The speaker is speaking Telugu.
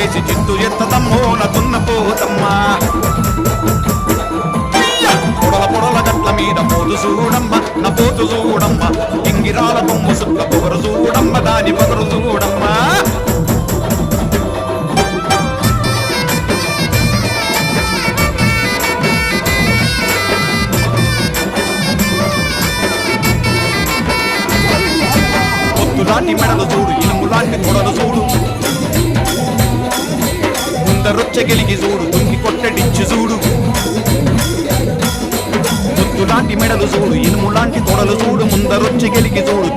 చేసి చిత్తు ఎత్తదమ్మో నదున్న పోతమ్మా పొడల పొడల గట్ల మీద పోతు చూడమ్మ నా పోతు చూడమ్మ ఇంగిరాల బొమ్మ సుట్ల పొగరు చూడమ్మ దాని పొగరు చూడమ్మా లాంటి మెడలు చూడు ఇనుము లాంటి కొడలు చూడు ముందరొచ్చ గెలిగి చూడు తుంగి కొట్టడిచ్చి చూడు ముద్దు లాంటి మెడలు చూడు ఇనుము లాంటి తొడలు చూడు ముందరొచ్చ గెలిగి చూడు